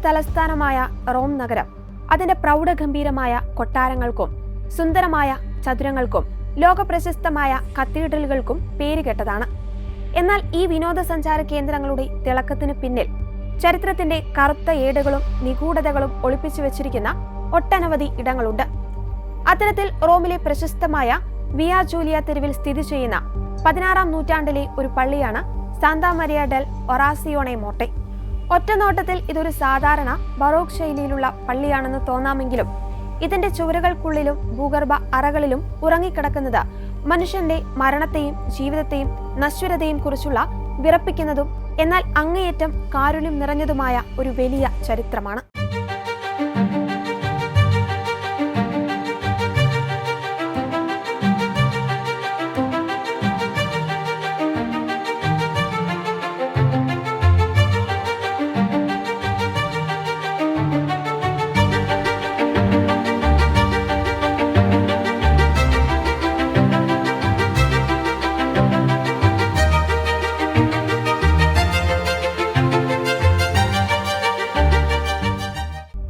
തലസ്ഥാനമായ റോം നഗരം അതിന്റെ പ്രൗഢഗംഭീരമായ കൊട്ടാരങ്ങൾക്കും സുന്ദരമായ ചതുരങ്ങൾക്കും ലോകപ്രശസ്തമായ കത്തീഡ്രലുകൾക്കും പേരുകേട്ടതാണ്. എന്നാൽ ഈ വിനോദസഞ്ചാര കേന്ദ്രങ്ങളുടെ തിളക്കത്തിന് പിന്നിൽ ചരിത്രത്തിന്റെ കറുത്ത ഏടുകളും നിഗൂഢതകളും ഒളിപ്പിച്ചു വെച്ചിരിക്കുന്ന ഒട്ടനവധി ഇടങ്ങളുണ്ട്. അത്തരത്തിൽ റോമിലെ പ്രശസ്തമായ വിയ ജൂലിയ തെരുവിൽ സ്ഥിതി ചെയ്യുന്ന 16-ാം നൂറ്റാണ്ടിലെ ഒരു പള്ളിയാണ് സാന്താ മരിയ ഡെൽ ഒറാസിയോണെ മോട്ടെ. ഒറ്റനോട്ടത്തിൽ ഇതൊരു സാധാരണ ബറോക്ക് ശൈലിയിലുള്ള പള്ളിയാണെന്ന് തോന്നാമെങ്കിലും ഇതിന്റെ ചുവരുകൾക്കുള്ളിലും ഭൂഗർഭ അറകളിലും ഉറങ്ങിക്കിടക്കുന്നത് മനുഷ്യന്റെ മരണത്തെയും ജീവിതത്തെയും നശ്വരതയും കുറിച്ചുള്ള വിറപ്പിക്കുന്നതും എന്നാൽ അങ്ങേയറ്റം കാരുണ്യം നിറഞ്ഞതുമായ ഒരു വലിയ ചരിത്രമാണ്.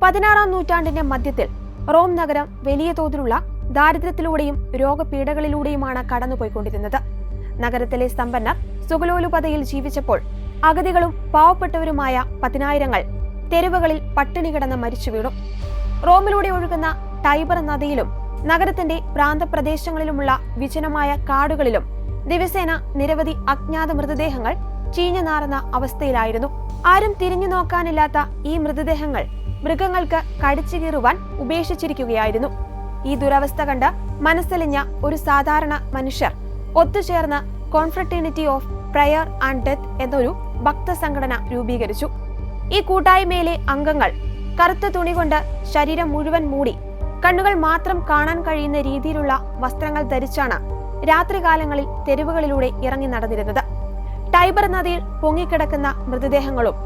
പതിനാറാം നൂറ്റാണ്ടിന്റെ മധ്യത്തിൽ റോം നഗരം വലിയ തോതിലുള്ള ദാരിദ്ര്യത്തിലൂടെയും രോഗപീഠകളിലൂടെയുമാണ് കടന്നുപോയിക്കൊണ്ടിരുന്നത്. നഗരത്തിലെ സമ്പന്നർ സുഖലോലുപതയിൽ ജീവിച്ചപ്പോൾ അഗതികളും പാവപ്പെട്ടവരുമായ പതിനായിരങ്ങൾ തെരുവുകളിൽ പട്ടിണി കിടന്ന് മരിച്ചു വീണു. റോമിലൂടെ ഒഴുകുന്ന ടൈബർ നദിയിലും നഗരത്തിന്റെ പ്രാന്തപ്രദേശങ്ങളിലുമുള്ള വിജനമായ കാടുകളിലും ദിവസേന നിരവധി അജ്ഞാത മൃതദേഹങ്ങൾ ചീഞ്ഞു നാറുന്ന അവസ്ഥയിലായിരുന്നു. ആരും തിരിഞ്ഞു നോക്കാനില്ലാത്ത ഈ മൃതദേഹങ്ങൾ മൃഗങ്ങൾക്ക് കടിച്ചു കീറുവാൻ ഉപേക്ഷിച്ചിരിക്കുകയായിരുന്നു. ഈ ദുരവസ്ഥ കണ്ട് മനസ്സലിഞ്ഞ ഒരു സാധാരണ മനുഷ്യർ ഒത്തുചേർന്ന് കോൺഫ്രട്ടേണിറ്റി ഓഫ് പ്രയർ ആൻഡ് ഡെത്ത് എന്നൊരു ഭക്തസംഘടന രൂപീകരിച്ചു. ഈ കൂട്ടായ്മയിലെ അംഗങ്ങൾ കറുത്ത തുണി കൊണ്ട് ശരീരം മുഴുവൻ മൂടി കണ്ണുകൾ മാത്രം കാണാൻ കഴിയുന്ന രീതിയിലുള്ള വസ്ത്രങ്ങൾ ധരിച്ചാണ് രാത്രികാലങ്ങളിൽ തെരുവുകളിലൂടെ ഇറങ്ങി നടന്നിരുന്നത്. ടൈബർ നദിയിൽ പൊങ്ങിക്കിടക്കുന്ന മൃതദേഹങ്ങളും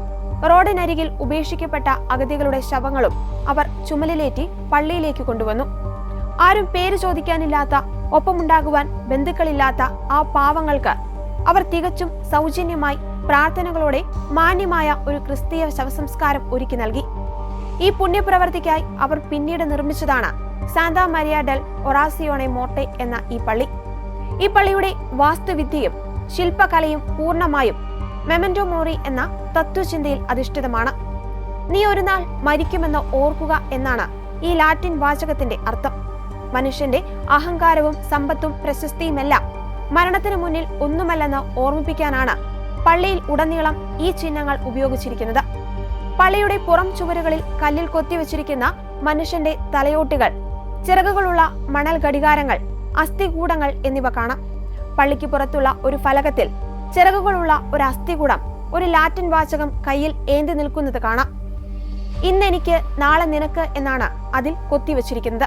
റോഡിനരികിൽ ഉപേക്ഷിക്കപ്പെട്ട അഗതികളുടെ ശവങ്ങളും അവർ ചുമലിലേറ്റി പള്ളിയിലേക്ക് കൊണ്ടുവന്നു. ആരും പേര് ചോദിക്കാനില്ലാത്ത, ഒപ്പമുണ്ടാകുവാൻ ബന്ധുക്കളില്ലാത്ത ആ പാവങ്ങൾക്ക് അവർ തികച്ചും സൗജന്യമായി പ്രാർത്ഥനകളോടെ മാന്യമായ ഒരു ക്രിസ്തീയ ശവസംസ്കാരം ഒരുക്കി നൽകി. ഈ പുണ്യപ്രവർത്തിക്കായി അവർ പിന്നീട് നിർമ്മിച്ചതാണ് സാന്താ മരിയ ഡെൽ ഒറാസിയോണെ മോട്ടെ എന്ന ഈ പള്ളി. ഈ പള്ളിയുടെ വാസ്തുവിദ്യയും ശില്പകലയും പൂർണ്ണമായും മെമന്റോ മോറി എന്ന തത്വചിന്തയിൽ അധിഷ്ഠിതമാണ്. നീ ഒരു നാൾ മരിക്കുമെന്ന് ഓർക്കുക എന്നാണ് ഈ ലാറ്റിൻ വാചകത്തിന്റെ അർത്ഥം. മനുഷ്യന്റെ അഹങ്കാരവും സമ്പത്തും പ്രശസ്തിയുമെല്ലാം മരണത്തിന് മുന്നിൽ ഒന്നുമല്ലെന്ന് ഓർമ്മിപ്പിക്കാനാണ് പള്ളിയിൽ ഉടനീളം ഈ ചിഹ്നങ്ങൾ ഉപയോഗിച്ചിരിക്കുന്നത്. പള്ളിയുടെ പുറം ചുവരുകളിൽ കല്ലിൽ കൊത്തിവെച്ചിരിക്കുന്ന മനുഷ്യന്റെ തലയോട്ടികൾ, ചിറകുകളുള്ള മണൽ ഘടികാരങ്ങൾ, അസ്ഥികൂടങ്ങൾ എന്നിവ കാണാം. പള്ളിക്ക് പുറത്തുള്ള ഒരു ഫലകത്തിൽ ചിറകുകളുള്ള ഒരു അസ്ഥികൂടം ഒരു ലാറ്റിൻ വാചകം കയ്യിൽ ഏന്തി നിൽക്കുന്നത് കാണാം. ഇന്നെനിക്ക് നാളെ നിനക്ക് എന്നാണ് അതിൽ കൊത്തിവെച്ചിരിക്കുന്നത്.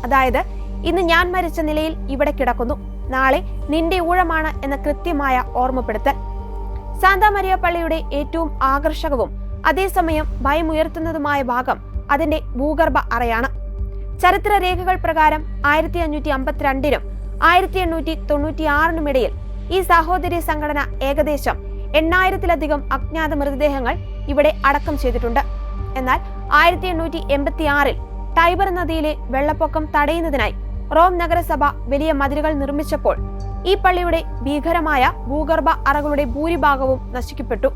അതായത് ഇന്ന് ഞാൻ മരിച്ച നിലയിൽ ഇവിടെ കിടക്കുന്നു, നാളെ നിന്റെ ഊഴമാണ് എന്ന കൃത്യമായ ഓർമ്മപ്പെടുത്തൽ. സാന്താ മരിയ പള്ളിയുടെ ഏറ്റവും ആകർഷകവും അതേസമയം ഭയമുയർത്തുന്നതുമായ ഭാഗം അതിന്റെ ഭൂഗർഭ അറയാണ്. ചരിത്ര രേഖകൾ പ്രകാരം 1552-നും 1896-നും ഇടയിൽ ഈ സാഹോദര്യ സംഘടന ഏകദേശം 8000-ലധികം അജ്ഞാത മൃതദേഹങ്ങൾ ഇവിടെ അടക്കം ചെയ്തിട്ടുണ്ട്. എന്നാൽ 1886-ൽ ടൈബർ നദിയിലെ വെള്ളപ്പൊക്കം തടയുന്നതിനായി റോം നഗരസഭ വലിയ മതിലുകൾ നിർമ്മിച്ചപ്പോൾ ഈ പള്ളിയുടെ ഭീകരമായ ഭൂഗർഭ അറകളുടെ ഭൂരിഭാഗവും നശിക്കപ്പെട്ടു.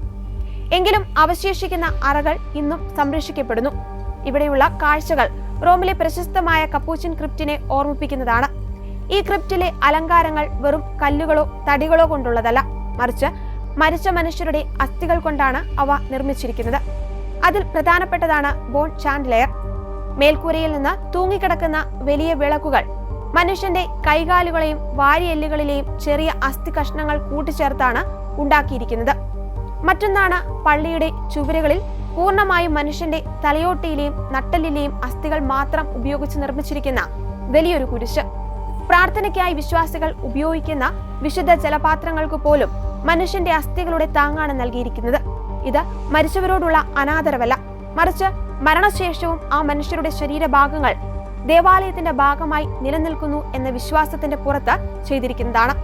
എങ്കിലും അവശേഷിക്കുന്ന അറകൾ ഇന്നും സംരക്ഷിക്കപ്പെടുന്നു. ഇവിടെയുള്ള കാഴ്ചകൾ റോമിലെ പ്രശസ്തമായ കപ്പൂച്ചിൻ ക്രിപ്റ്റിനെ ഓർമ്മിപ്പിക്കുന്നതാണ്. ഈ ക്രിപ്റ്റിലെ അലങ്കാരങ്ങൾ വെറും കല്ലുകളോ തടികളോ കൊണ്ടുള്ളതല്ല, മറിച്ച് മരിച്ച മനുഷ്യരുടെ അസ്ഥികൾ കൊണ്ടാണ് അവ നിർമ്മിച്ചിരിക്കുന്നത്. അതിൽ പ്രധാനപ്പെട്ടതാണ് ബോൺ ചാൻഡ്ലെയർ. മേൽക്കൂരയിൽ നിന്ന് തൂങ്ങിക്കിടക്കുന്ന വലിയ വിളക്കുകൾ മനുഷ്യന്റെ കൈകാലുകളെയും വാരിയെല്ലുകളിലെയും ചെറിയ അസ്ഥി കഷ്ണങ്ങൾ കൂട്ടിച്ചേർത്താണ് ഉണ്ടാക്കിയിരിക്കുന്നത്. മറ്റൊന്നാണ് പള്ളിയുടെ ചുവരുകളിൽ പൂർണ്ണമായും മനുഷ്യന്റെ തലയോട്ടിയിലെയും നട്ടലിലെയും അസ്ഥികൾ മാത്രം ഉപയോഗിച്ച് നിർമ്മിച്ചിരിക്കുന്ന വലിയൊരു കുരിശ്. പ്രാർത്ഥനയ്ക്കായി വിശ്വാസികൾ ഉപയോഗിക്കുന്ന വിശുദ്ധ ജലപാത്രങ്ങൾക്ക് പോലും മനുഷ്യന്റെ അസ്ഥികളുടെ താങ്ങാണ് നൽകിയിരിക്കുന്നത്. ഇത് മരിച്ചവരോടുള്ള അനാദരവല്ല, മറിച്ച് മരണശേഷവും ആ മനുഷ്യരുടെ ശരീരഭാഗങ്ങൾ ദേവാലയത്തിന്റെ ഭാഗമായി നിലനിൽക്കുന്നു എന്ന വിശ്വാസത്തിന്റെ പുറത്ത് ചെയ്തിരിക്കുന്നതാണ്.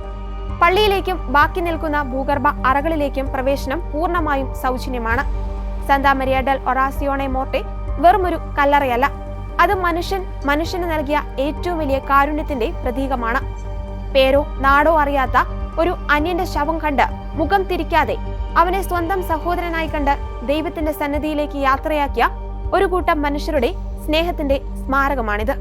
പള്ളിയിലേക്കും ബാക്കി നിൽക്കുന്ന ഭൂഗർഭ അറകളിലേക്കും പ്രവേശനം പൂർണ്ണമായും സൗജന്യമാണ്. സാന്താ മരിയ ഡെൽ ഒറാസിയോണെ മോർട്ടെ വെറുമൊരു കല്ലറയല്ല, അത് മനുഷ്യന് നൽകിയ ഏറ്റവും വലിയ കാരുണ്യത്തിന്റെ പ്രതീകമാണ്. പേരോ നാടോ അറിയാത്ത ഒരു അന്യന്റെ ശവം കണ്ട് മുഖം തിരിക്കാതെ അവനെ സ്വന്തം സഹോദരനായി കണ്ട് ദൈവത്തിന്റെ സന്നിധിയിലേക്ക് യാത്രയാക്കിയ ഒരു കൂട്ടം മനുഷ്യരുടെ സ്നേഹത്തിന്റെ സ്മാരകമാണിത്.